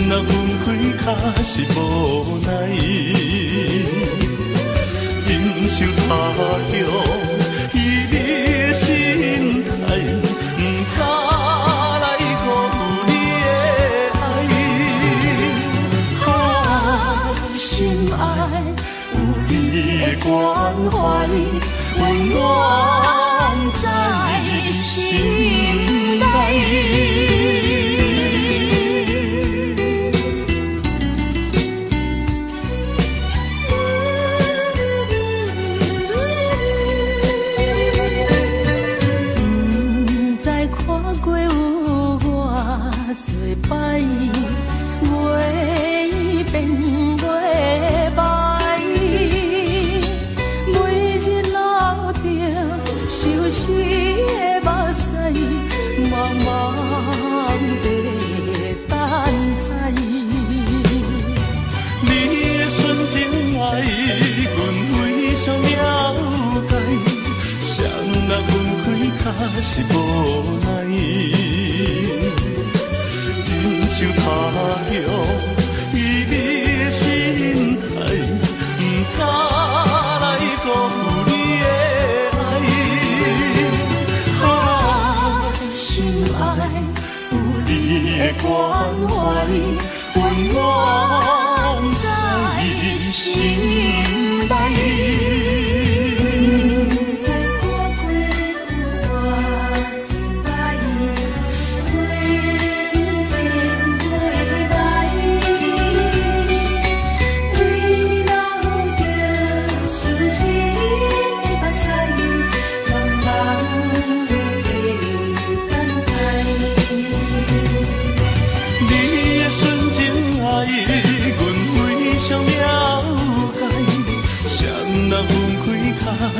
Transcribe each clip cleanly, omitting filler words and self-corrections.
若分开，确实无奈。忍受他乡揖你的心态，不敢来辜负你的爱。啊，心爱有你的关怀，温暖在心内。是无奈，忍受他乡揖你的心态，不敢来辜负你的爱。啊，心爱有你的关怀，温暖在心内。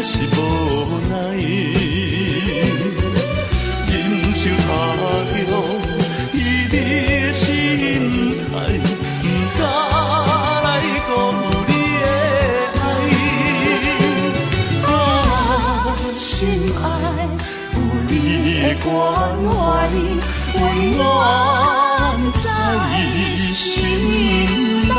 是无奈，忍受他乡揖你的心态，不敢来辜负你的爱。啊，心爱有你的关怀，温暖在心内。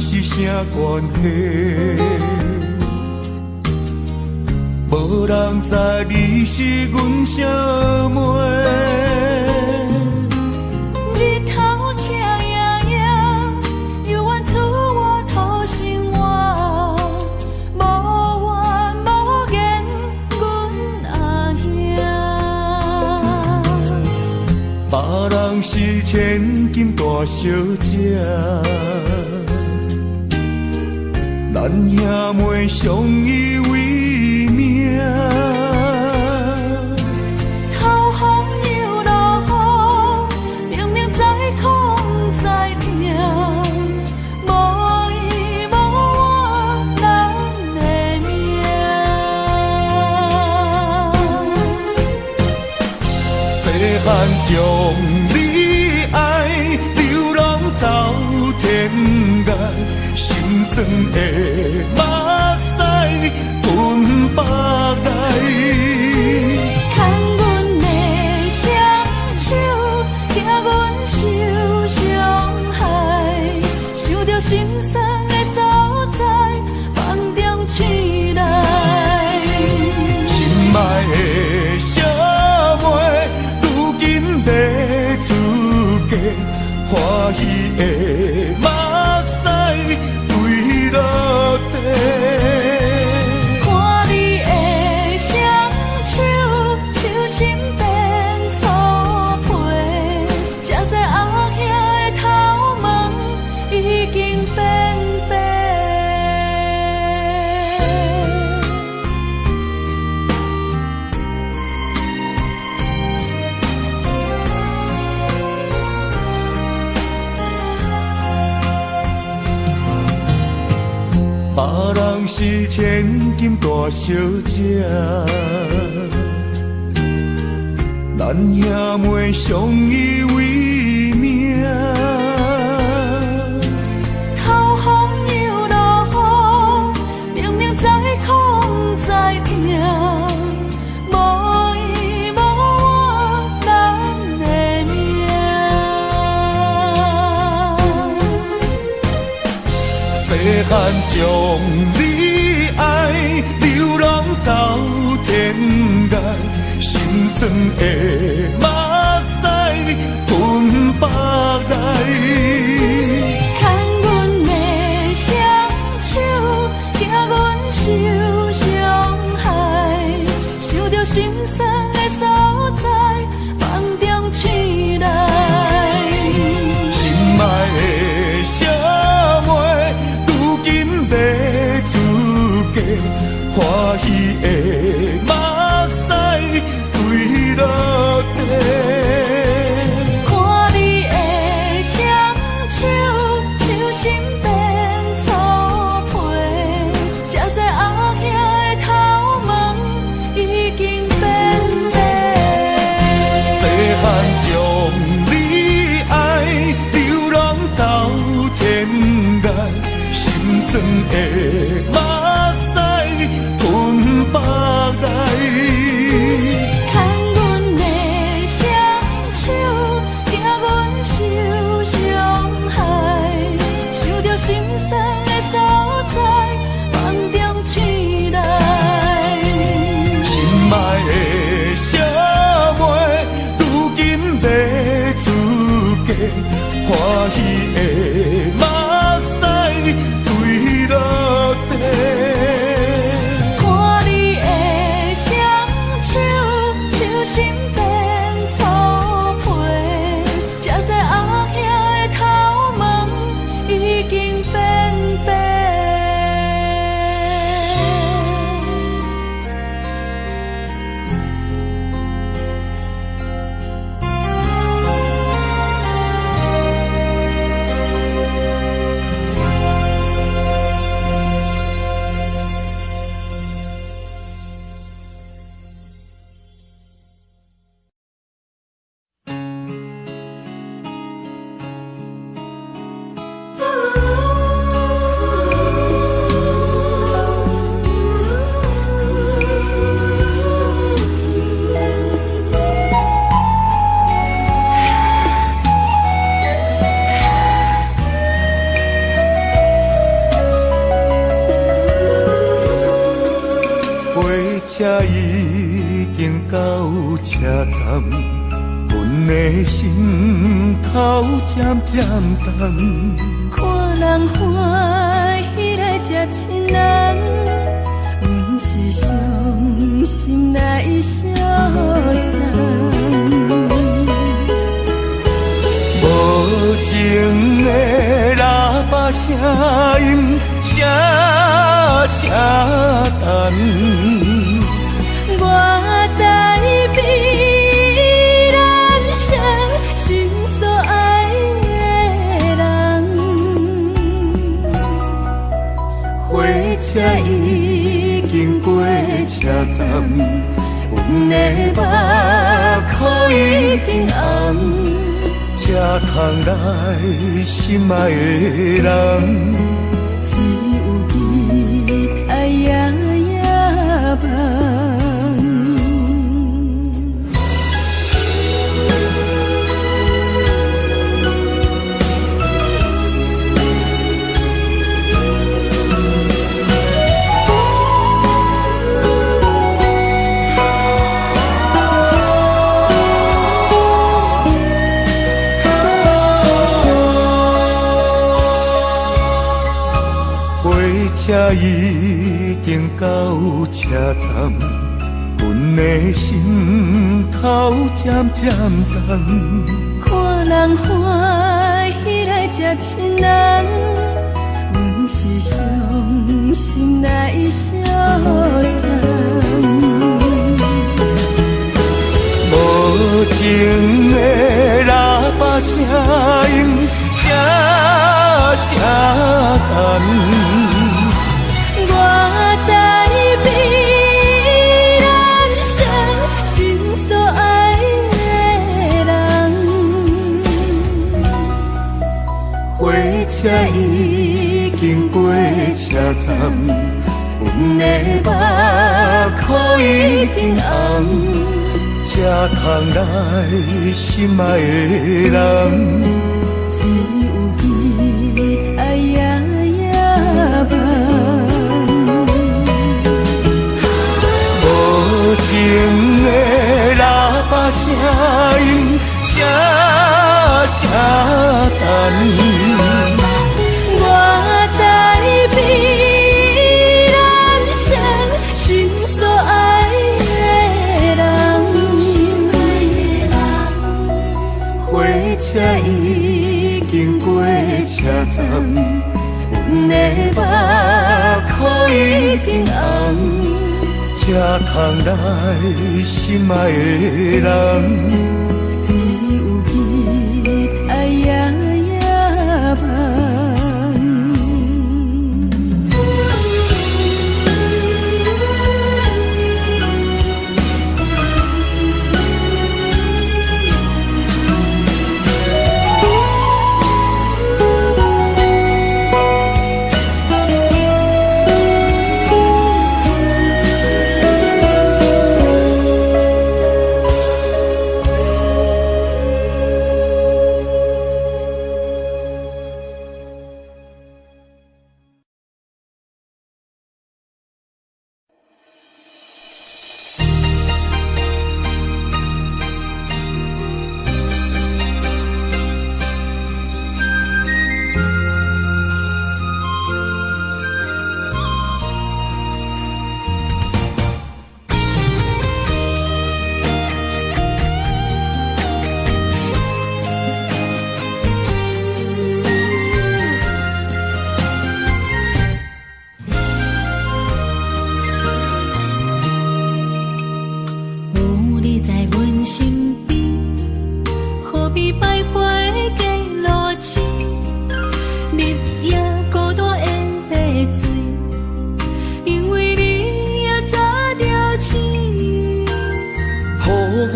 是啥关系？无人知你是阮什么。日头赤炎炎，犹原自我土生活，无怨无言，阮阿兄。别人是千金大小姐。咱兄妹相依为命，头风又落雨，明明在苦在痛，无依无我咱的命。细汉将你爱流浪走天涯。心酸的目屎吞腹来，牵阮的双手，惊阮受伤害，想着心酸的所在，放中醒来。心爱的小妹，如今要出嫁，欢喜的目屎。落地，人是千金大小姐，咱兄妹相依为命。头风又落雨，明明在苦在痛，无依无我人的命。细汉将你爱，流浪走天涯，心酸的目屎吞腹来。牵阮的双手，惊阮受伤害，想着心酸的所在，梦中醒来。心爱的小妹，如今要出嫁，欢喜的目屎垂落地。看你的双手，手心变粗皮，才知后兄的头毛已经变白。细汉将你爱，流浪走天涯，心酸的目屎吞腹来。牵阮的双手，惊阮受伤害，想着心酸的所在，梦中醒来。心爱的小妹，如今要出嫁，欢喜的目屎垂落地。看你的双手，手心变粗皮，才知后兄的头毛已经变白。车已经到车站，阮的心头渐渐重。看人欢喜来接亲人，阮是伤心来消散。无情的喇叭声音，声声等。我代悲人生，心所爱的人。火车已经过车站，阮的目眶已经红。车窗内心爱的人，只有你太夜夜梦。车已经到车站，阮的心头渐渐重。看人欢喜来接亲人，阮是伤心来消散。无情的喇叭声音，声声等。车已经过车站，阮的目眶已经红，才通来心爱的人。只有期待夜夜梦。无情的喇叭声音，声声等。我代彼人生心所爱的人，火车已经过车站，阮的目眶已经红。才通来心爱的人，只有期待夜夜梦。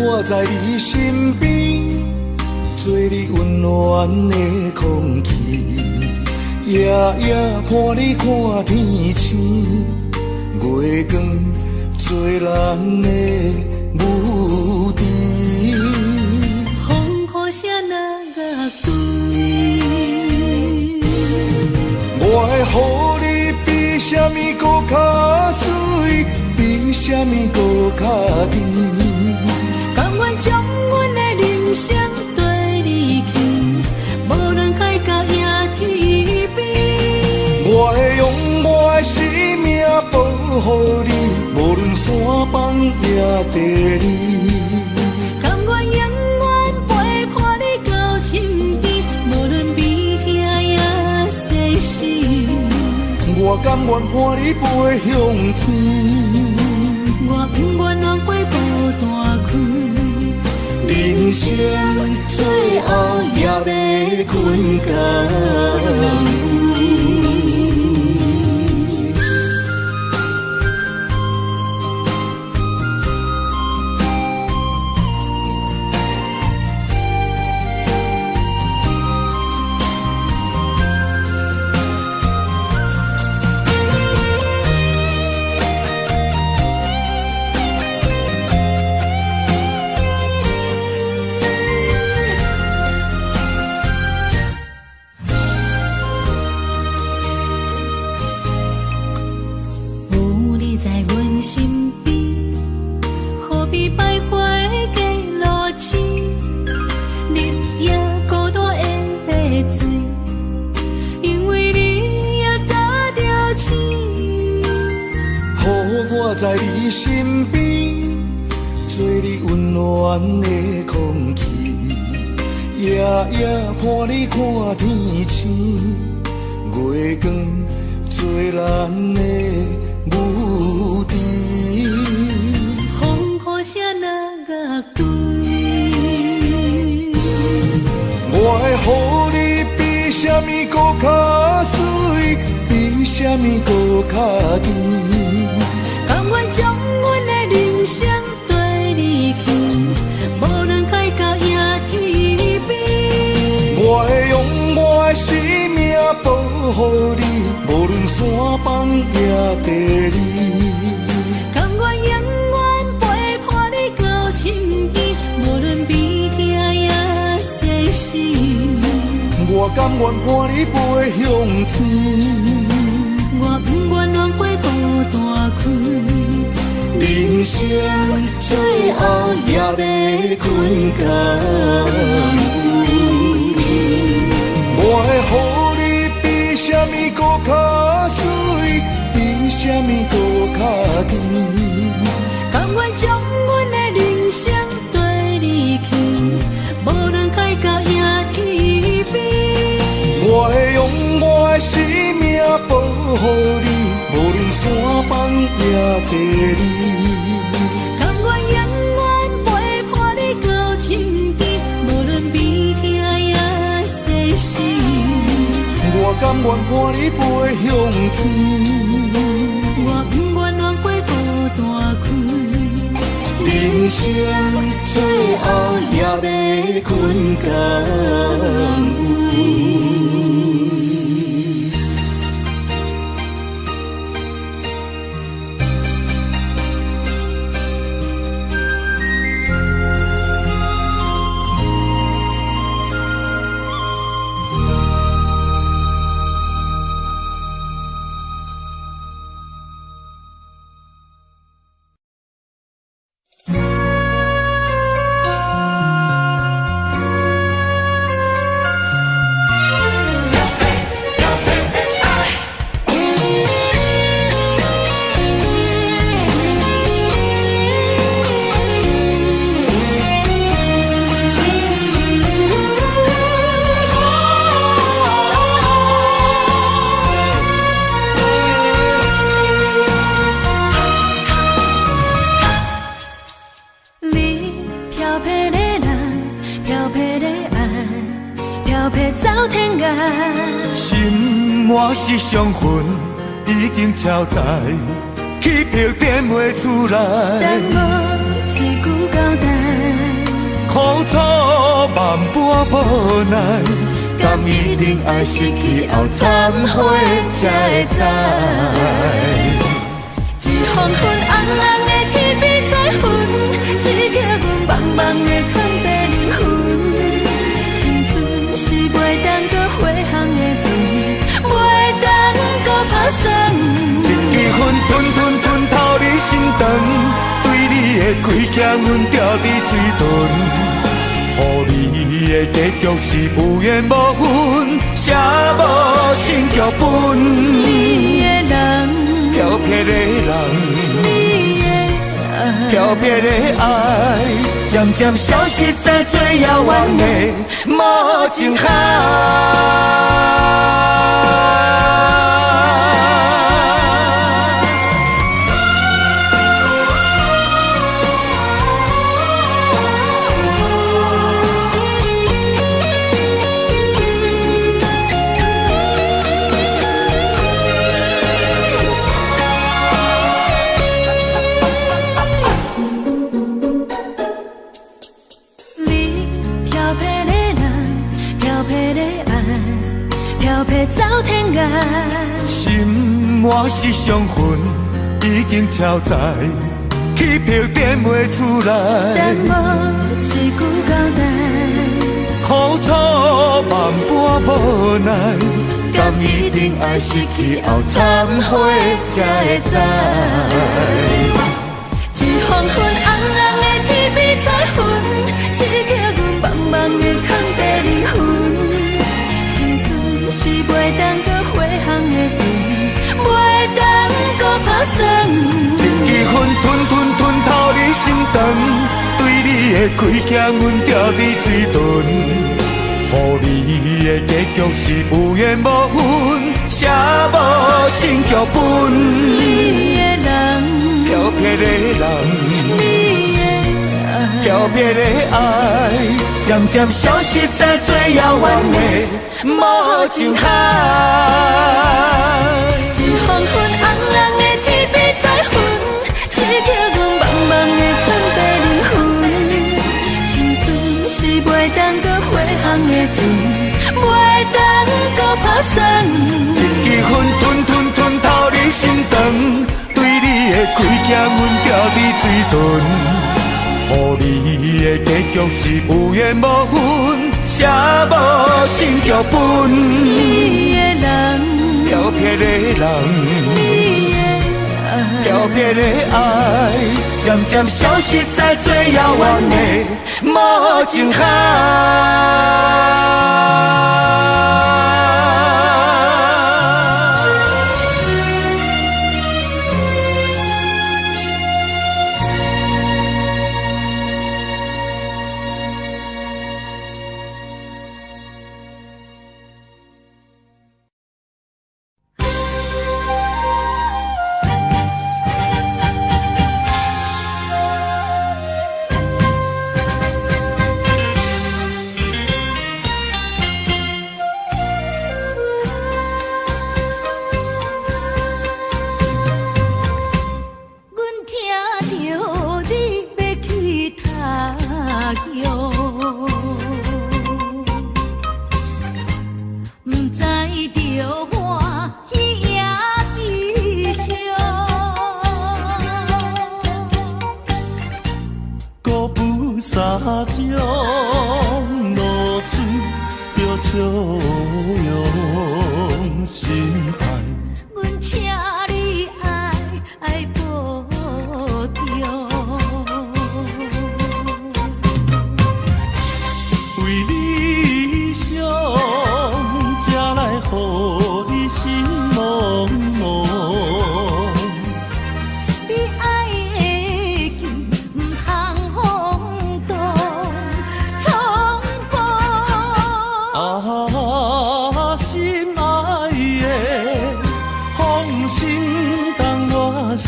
我在你身边，做你温暖的空气，夜夜伴你看天星，月光做咱的母题。风雨声那个对，我会予你比什么搁较水，比什么搁较甜。甘愿将阮的人生跟你去，无论海角也天边。我会用我的生命保护你，无论山崩也地理。甘愿永远陪伴你到深边，无论悲痛也世事。我甘愿伴你飞向天，我不愿浪费孤单开。人生最后也要困觉。我在你身边，做你温暖的空气，夜夜伴你看天星，月光做咱的母题。风雨声那个对，我会予你比什么搁较水，比什么搁较甜。甘愿将阮的人生跟你去，无论海角也天边。我会用我的生命保护你，无论山崩也地理。甘愿永远陪伴你到深更，无论悲痛也世事。我甘愿伴你飞向天，我不愿浪费孤单开，人生最后也要困觉。我会予你比什么搁较水，比什么搁较甜。甘愿将阮的人生对你去，无论海角也天边。我会用我的生命保护你，无论山崩也地理。甘愿永远陪伴你到深更，无论悲痛也世事。我甘愿伴你飞向天，我不愿浪费孤单开，人生最后也要困觉。心满是伤痕，已经超载，气魄点袂出来。但无一句交代，苦楚万般无奈，甘一定爱失去后忏悔才会知。一份份红红的天边彩云，刺激阮茫茫的空地灵魂。青春是袂当搁回航的船，袂当搁打算。一支烟吞透你心肠，对你的亏欠阮掉伫嘴唇。予你的结局是有缘无分，写无新剧本。你的人，漂泊的人，你的爱，漂泊的爱，渐渐消失在最遥远的无情海。走天涯，心满是伤痕，已经超载，气魄点袂出来。但无一句交代，苦楚万般无奈，甘一定爱失去后忏悔才会知。一份份红红的天边彩云，刺激阮茫茫的空地灵魂。是袂当搁回航的船，袂当搁打算。一支烟吞透你心肠，对你的亏欠阮掉伫嘴唇。予你的结局是有缘无分，写无新剧本。你的人，漂泊的人，你的爱，漂泊的爱，渐渐消失在最遥远的无情海。一份份红红的天边彩云，刺激阮茫茫的空地灵魂。青春是袂当搁回航的船，袂当搁打算。一支烟吞吞吞透你心肠，对你的开价阮掉伫嘴唇，予你的结局是有缘无分，写无新剧本。你的人，漂泊的人，你的爱，漂泊的爱，渐渐消失在最遥远的无情海。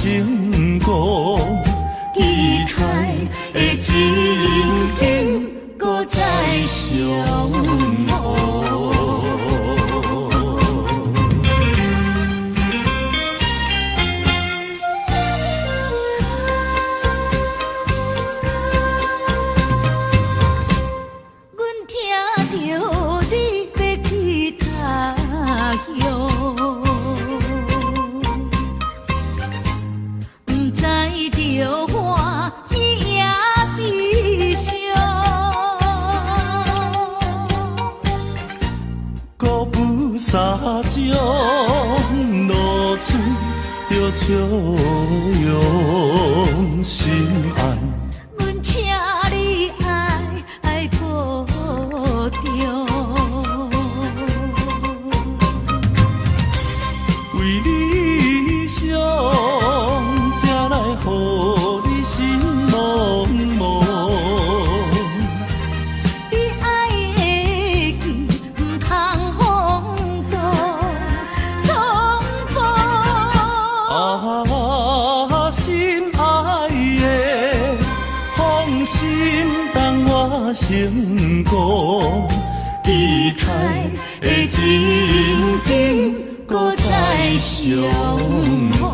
成功，期待的情景，搁再相逢。成功，期待的情景，搁再相逢。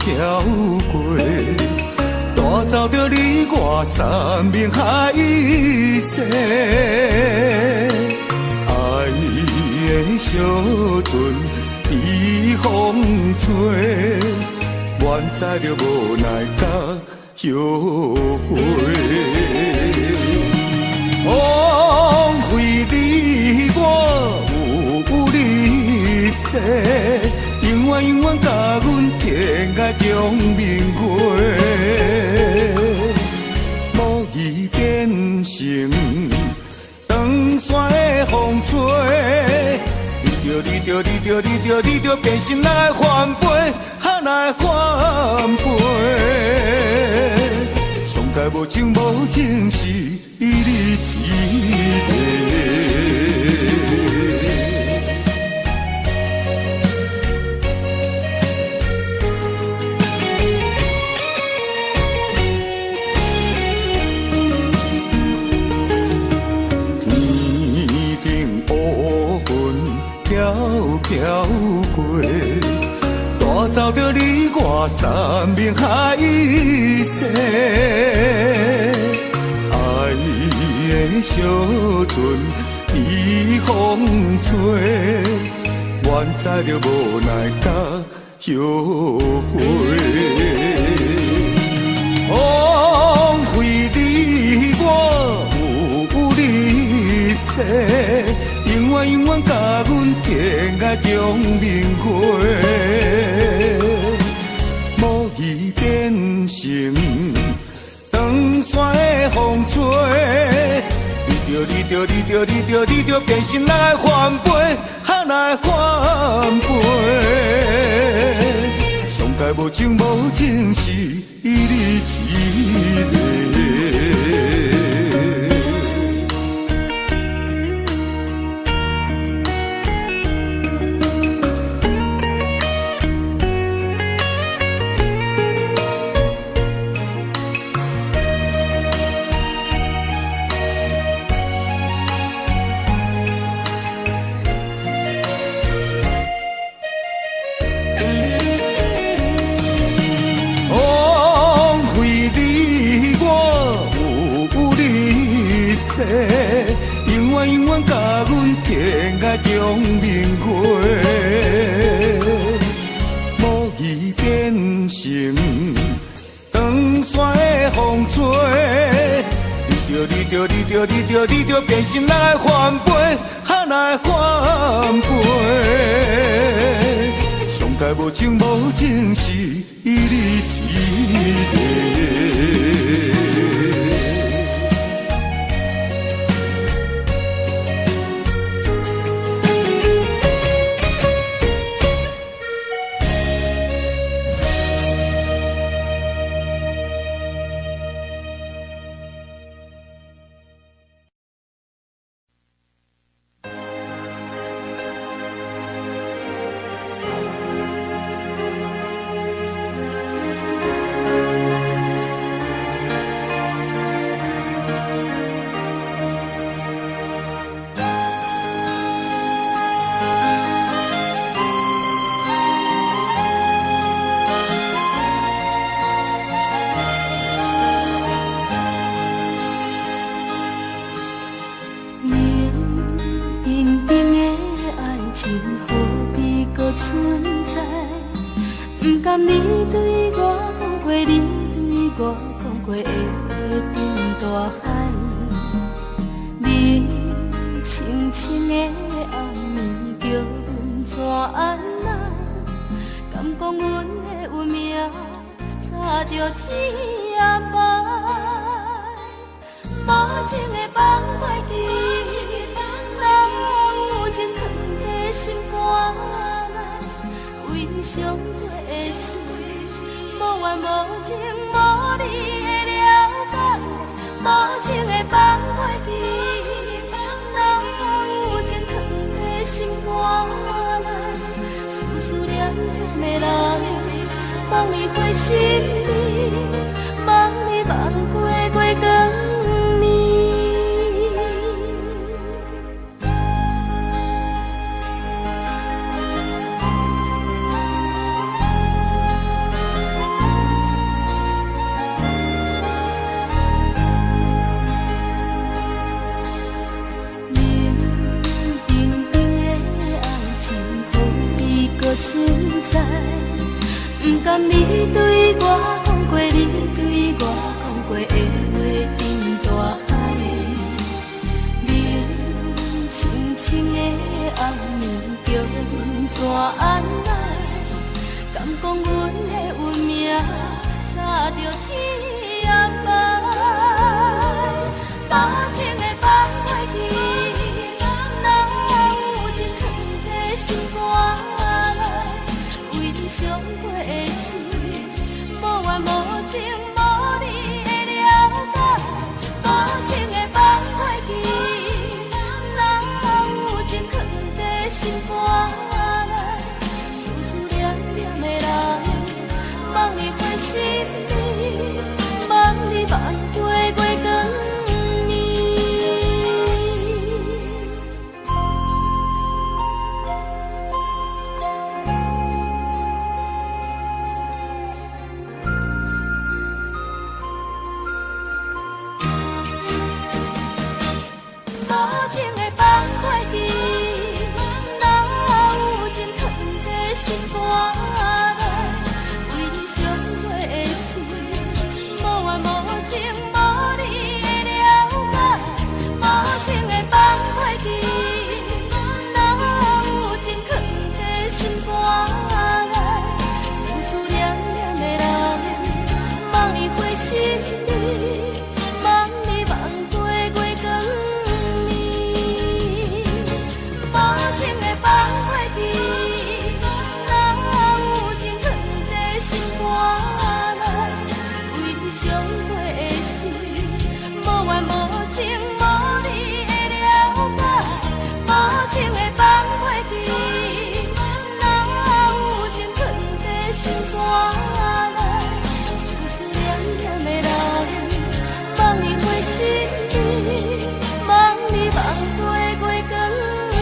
飘过，带走着你我山盟海誓。爱的小船被风吹，愿知着无奈甲后悔。枉费你我有你世，永远永远甲阮天涯共明月，无意变成长山的风吹。你着变心来翻倍，来翻倍。上界无情无情是你一个。飘过，带走着你我山盟海誓。爱的小船被风吹，愿知着无奈甲后悔。枉费你我有你世。永远永远甲阮天涯共明月，无意变成长山的风吹。你着变心来翻倍，来翻倍。上界无情无情是你一个。永远永远甲阮天涯共明月，无意变成长山的风吹。你着变心来翻倍，来翻倍。上界无情无情是你一个。过的话沉大海，冷清清的暗暝叫阮怎安来？敢讲阮的运命早着天涯海？多情的放袂记，哪有情藏在心肝内？为伤过的事，无怨无情。心肝内，思思念念的人，望你回心里，望你万回过光暝。无情的放袂记。心肝内，为伤过的事，无怨无情，无你的了解，无情的放袂记，哪有情藏在心肝内？思思念念的人，望你回心里，望你万回过光暝，无情的放袂记。伤过的事，无怨无情，无你的了解，无情的放袂记，哪有情藏在心肝内？思思念念的人，望你回心里，望你万回过光暝。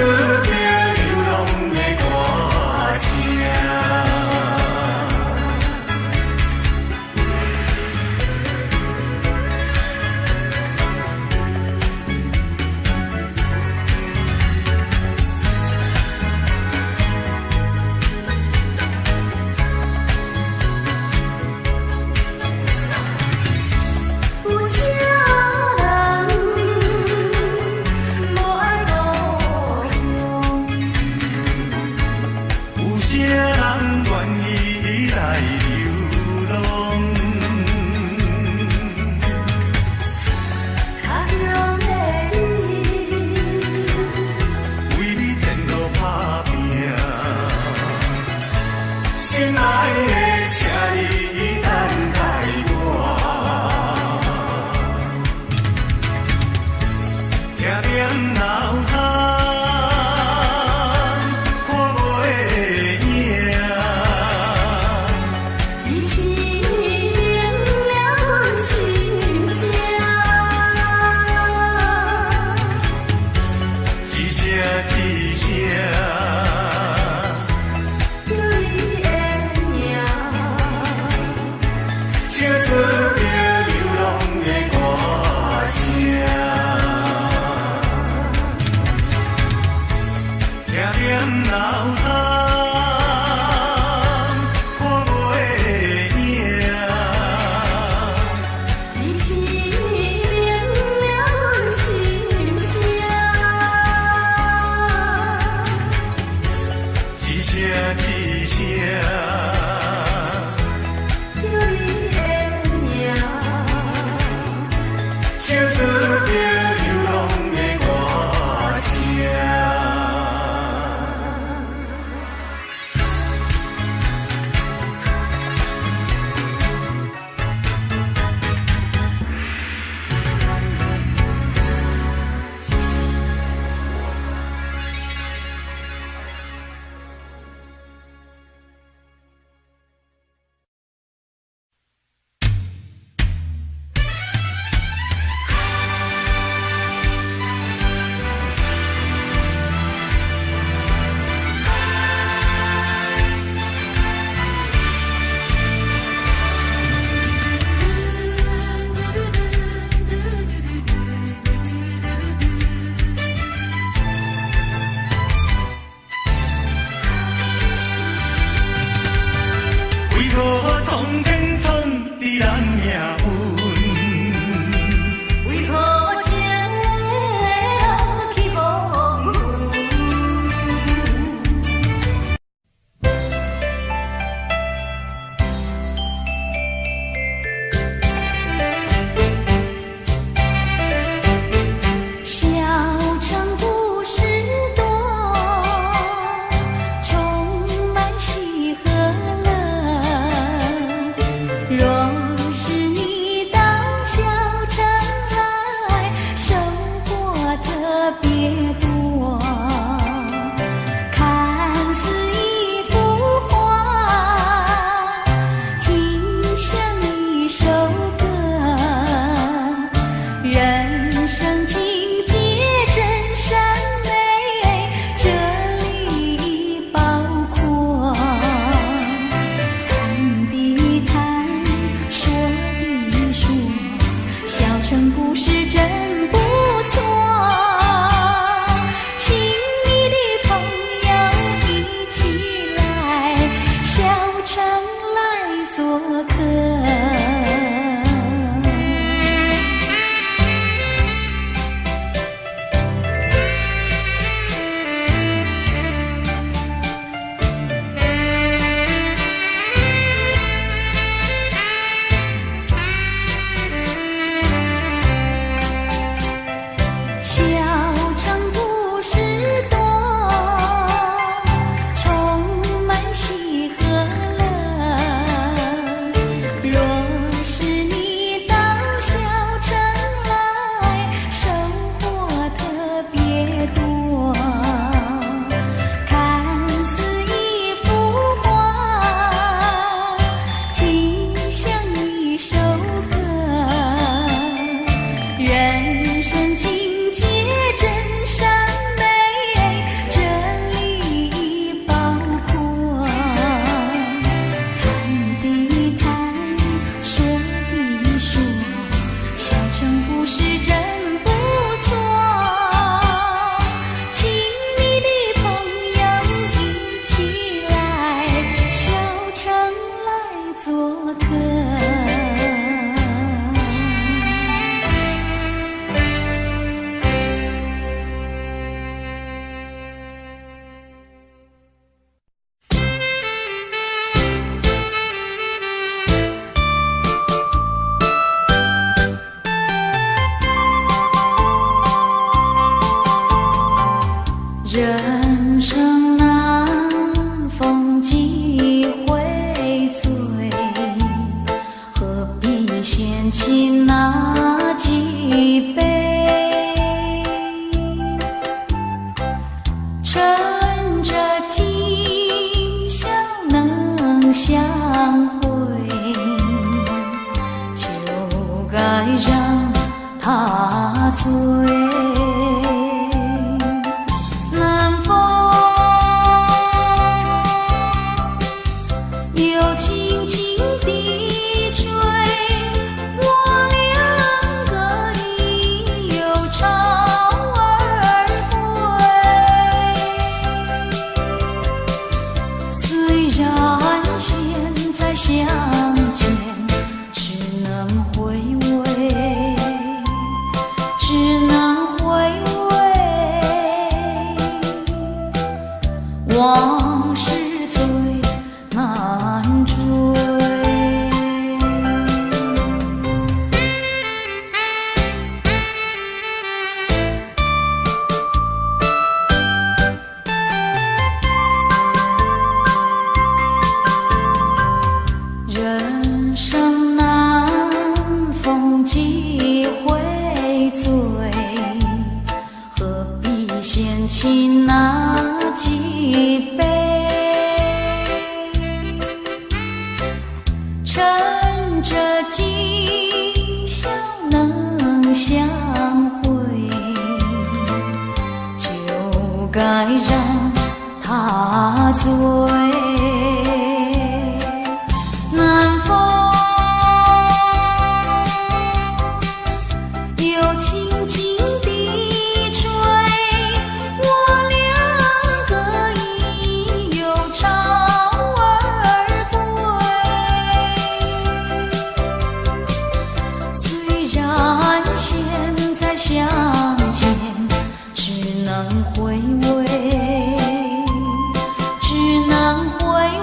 着流浪的歌声。若是你人生难逢几回醉，何必嫌弃那几杯？趁着今宵能相会，就该让他醉。南风又轻轻地吹，我两个已又潮儿归。虽然现在相见只能回味，只能回味，往事最难追。人生难逢几回醉，何必嫌弃那几杯？趁着今宵能相会，就该让他醉。南风又轻轻地吹，我两个已又潮儿归。虽然现在相见只能回味，只能回味。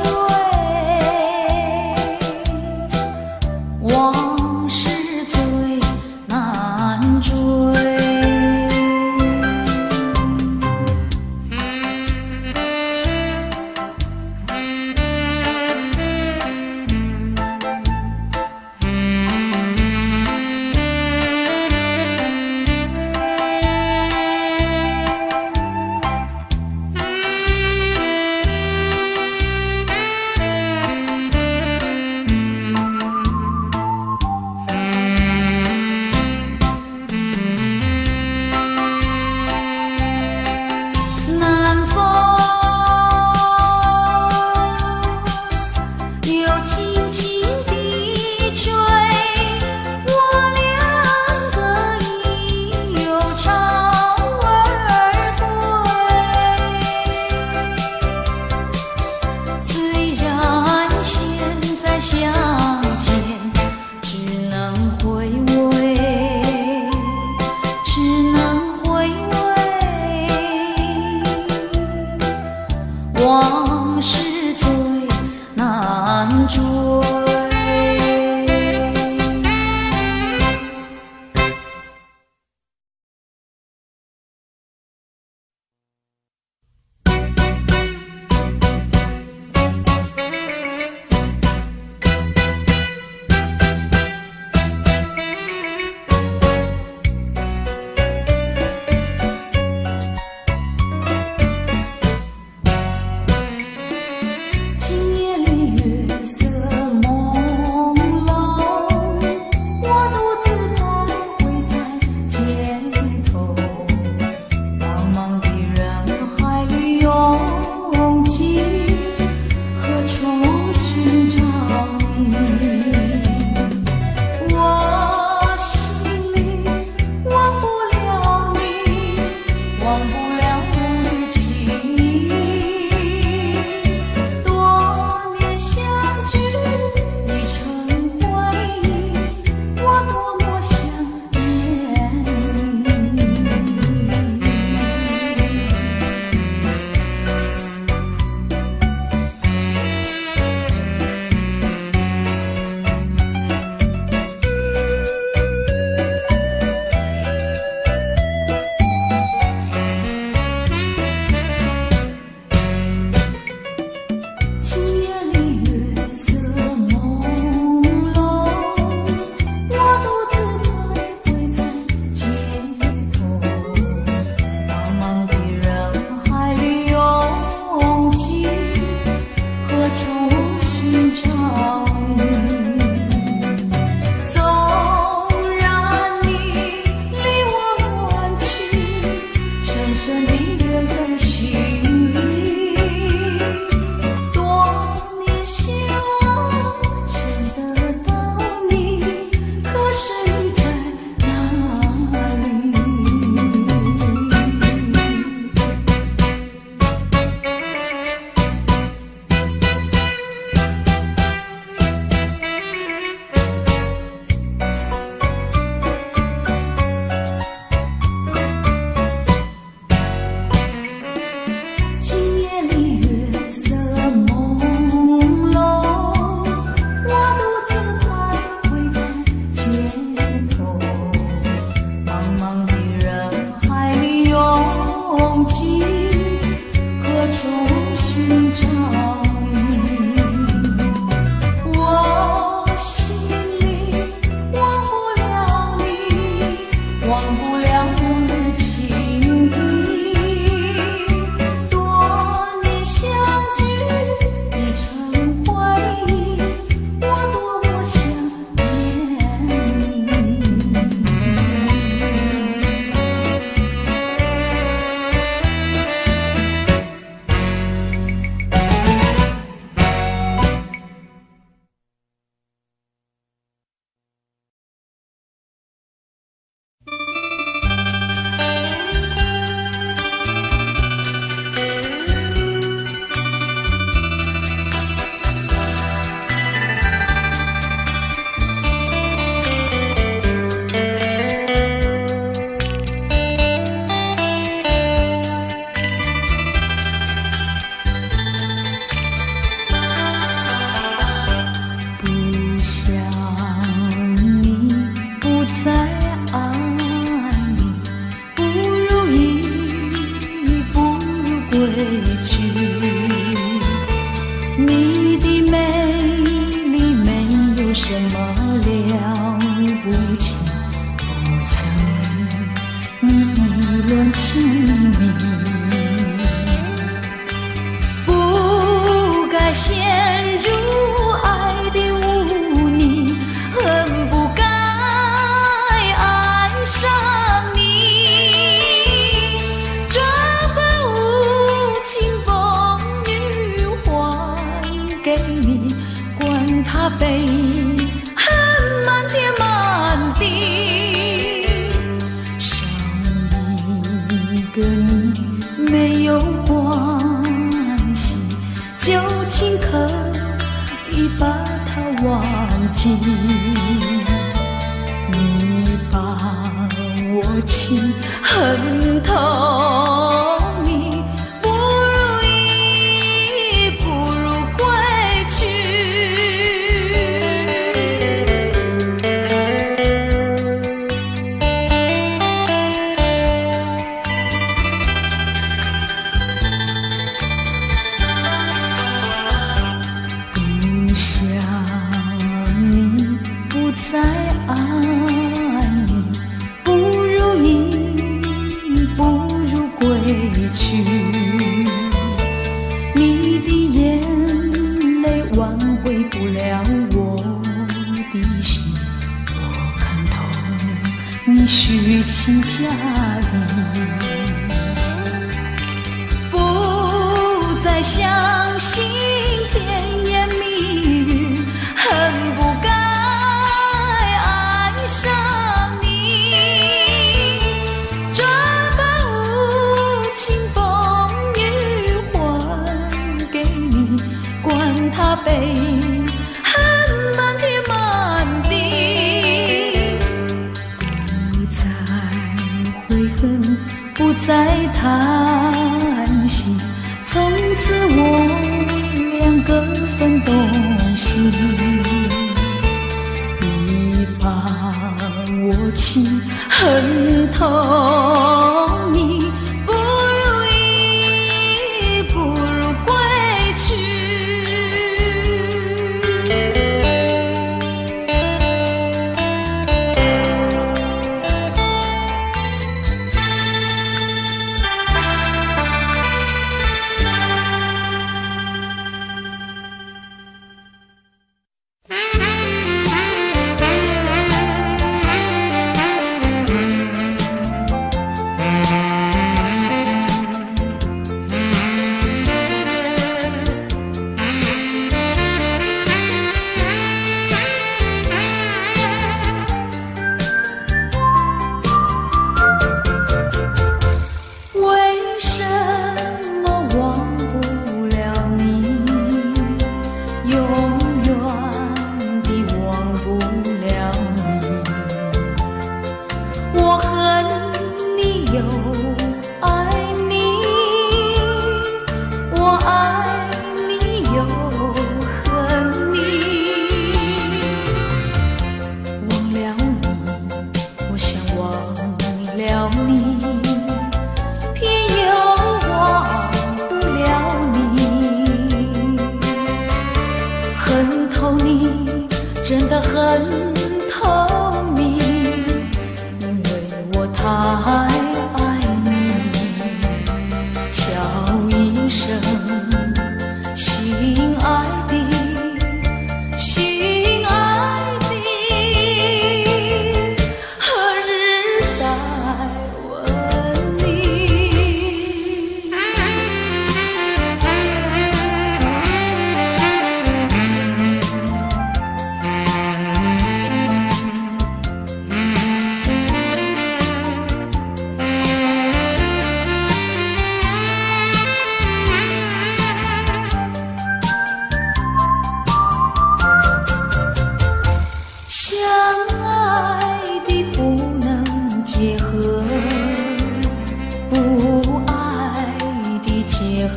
结合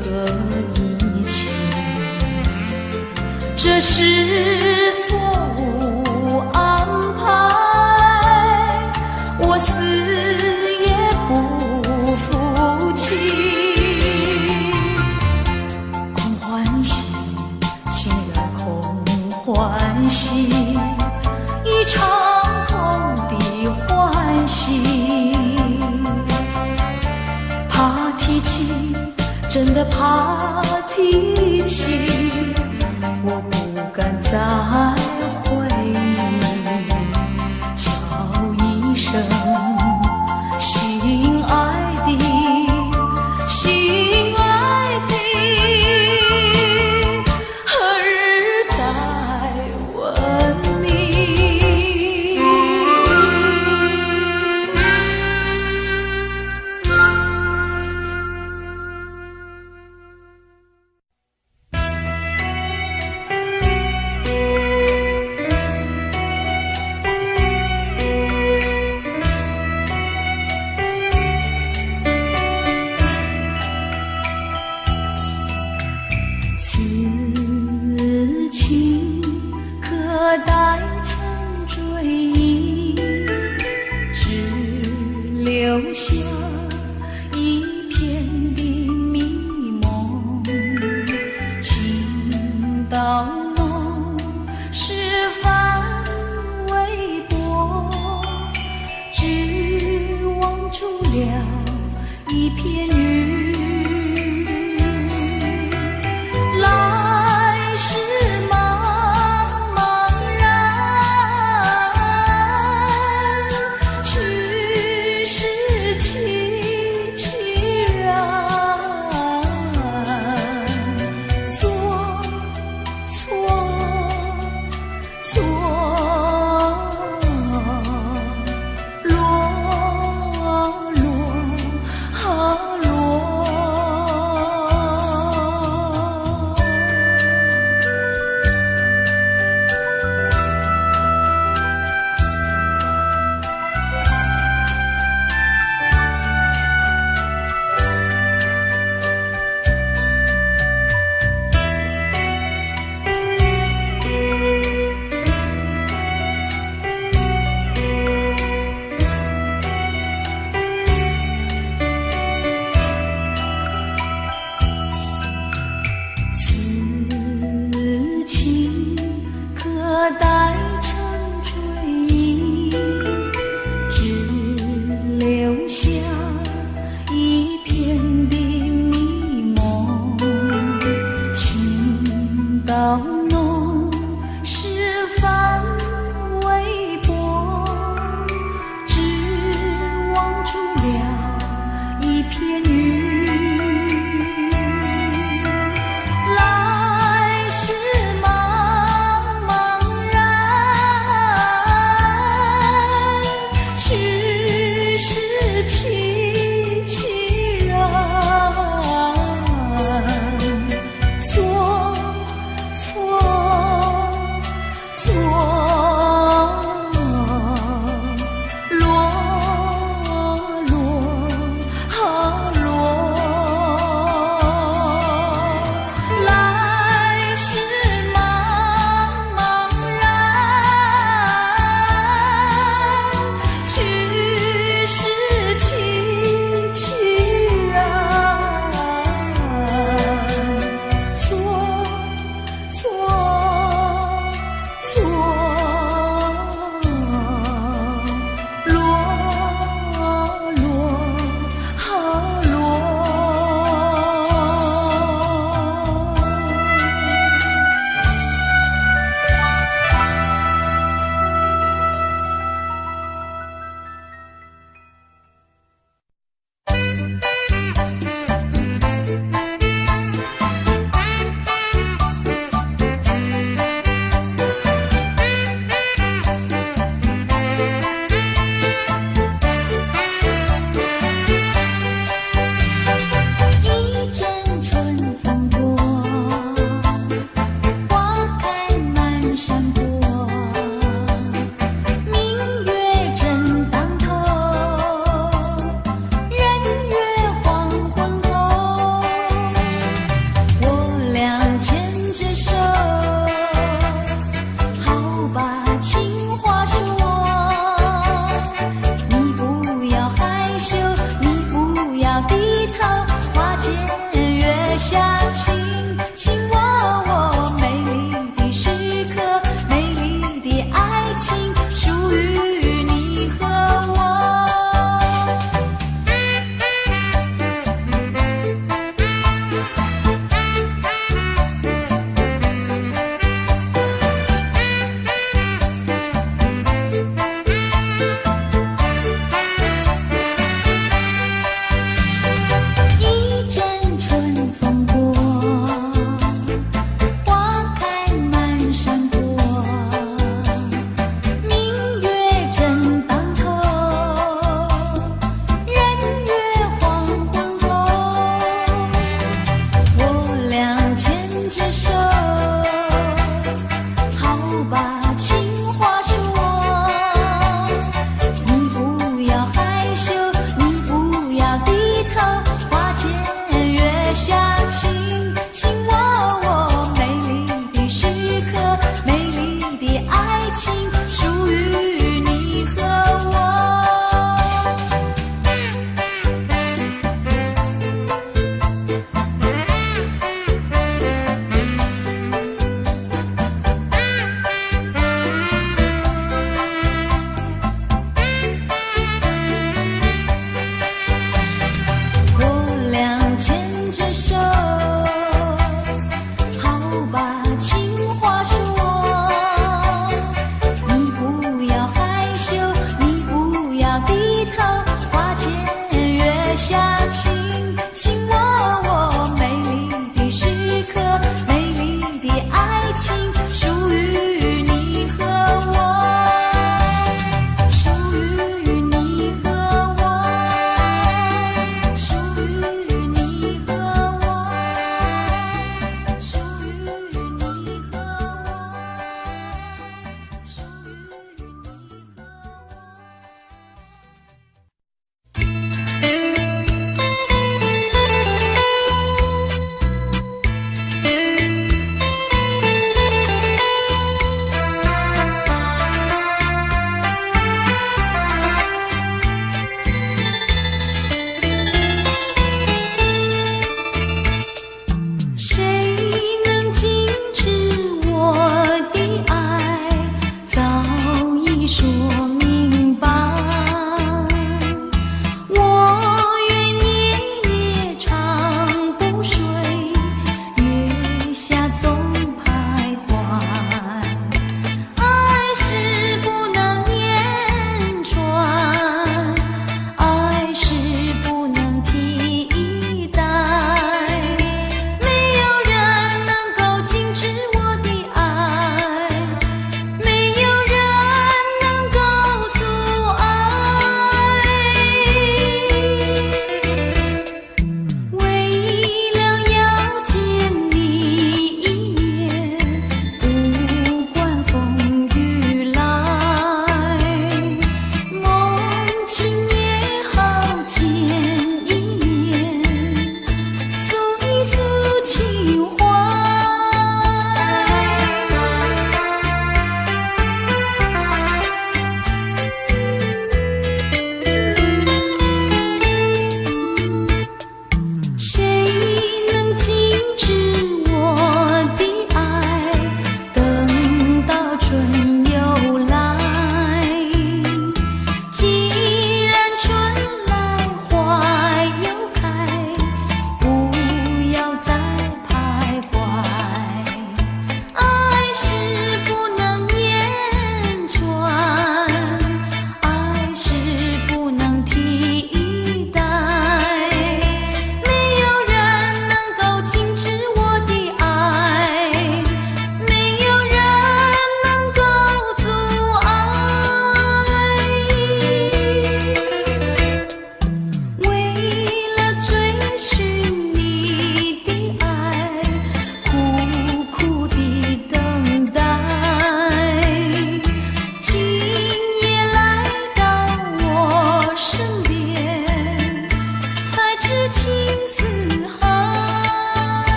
一切，这是错误安排，我死也不服气。空欢喜，情来空欢喜，一场空的欢喜。怕提起，真的怕提起，我不敢再回忆，叫一声心爱的，心爱的，何日再问你？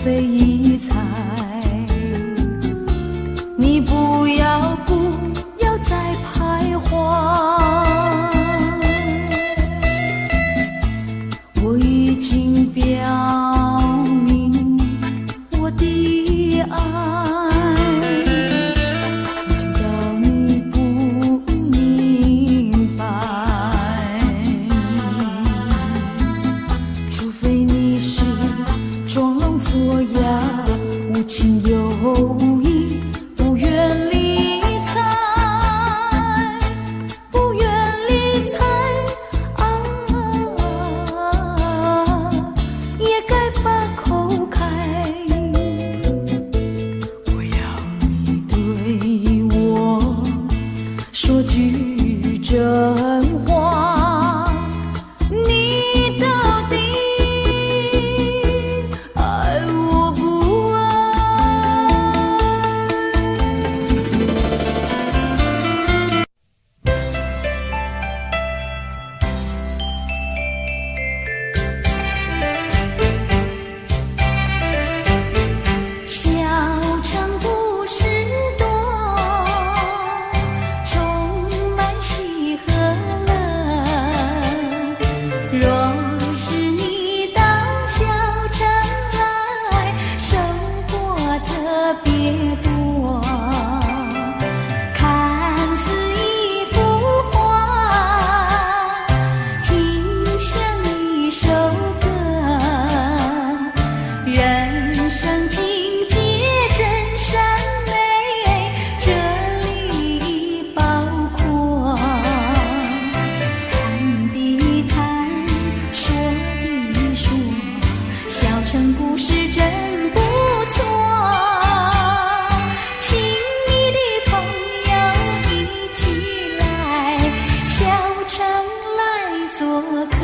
非一猜。你不要再徘徊，我已经表明我的爱，难道你不明白？除非你是装聋作哑，无情有义，不愿理睬，不愿理睬啊，也该把口开。我要你对我说句真话，你到底爱我不爱？小城故事多，充满喜和乐。若是你到小城来，生活特别多，看似一幅画，听像一首歌，人生境界真善美，这里包括谈的谈，说的说，小城故事真不错，请你的朋友一起来小城来做客。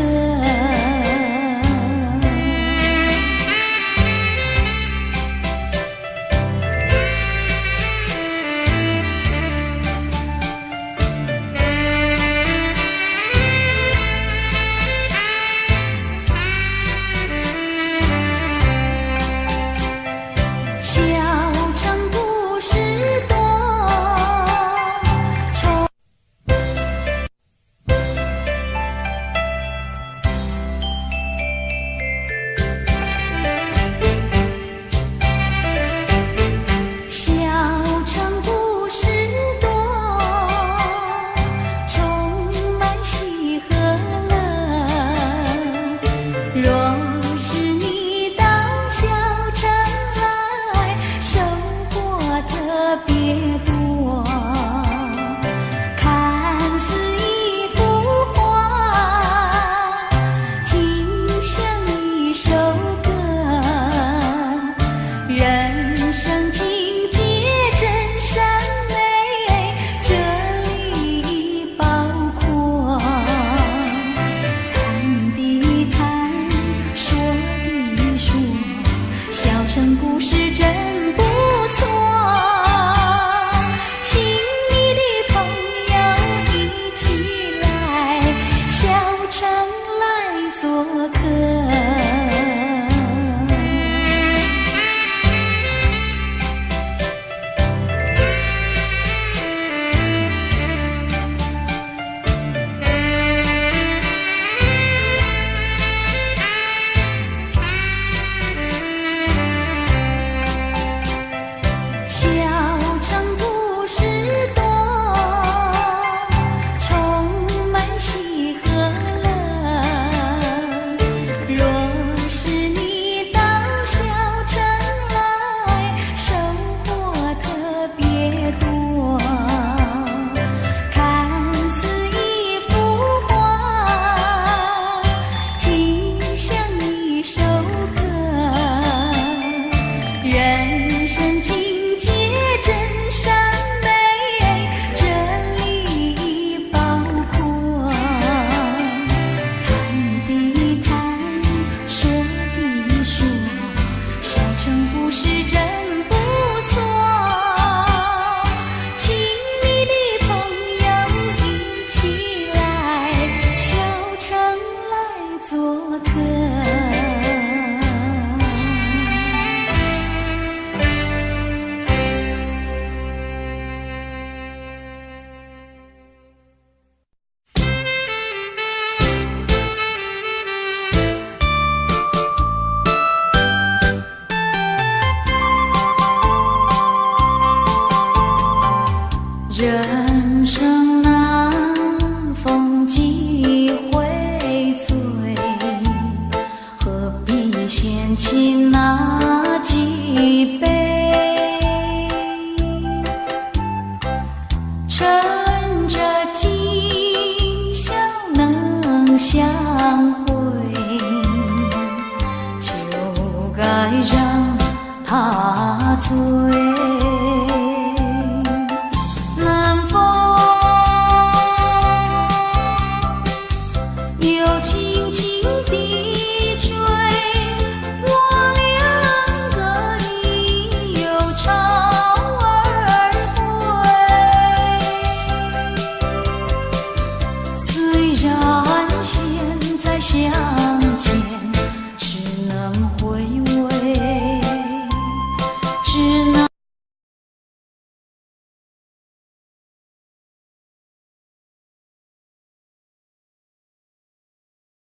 你掀起那几杯，趁着今宵能相会，就该让他醉。南风又轻轻地吹，我俩个已有巢而归。虽然现在相见，只能回味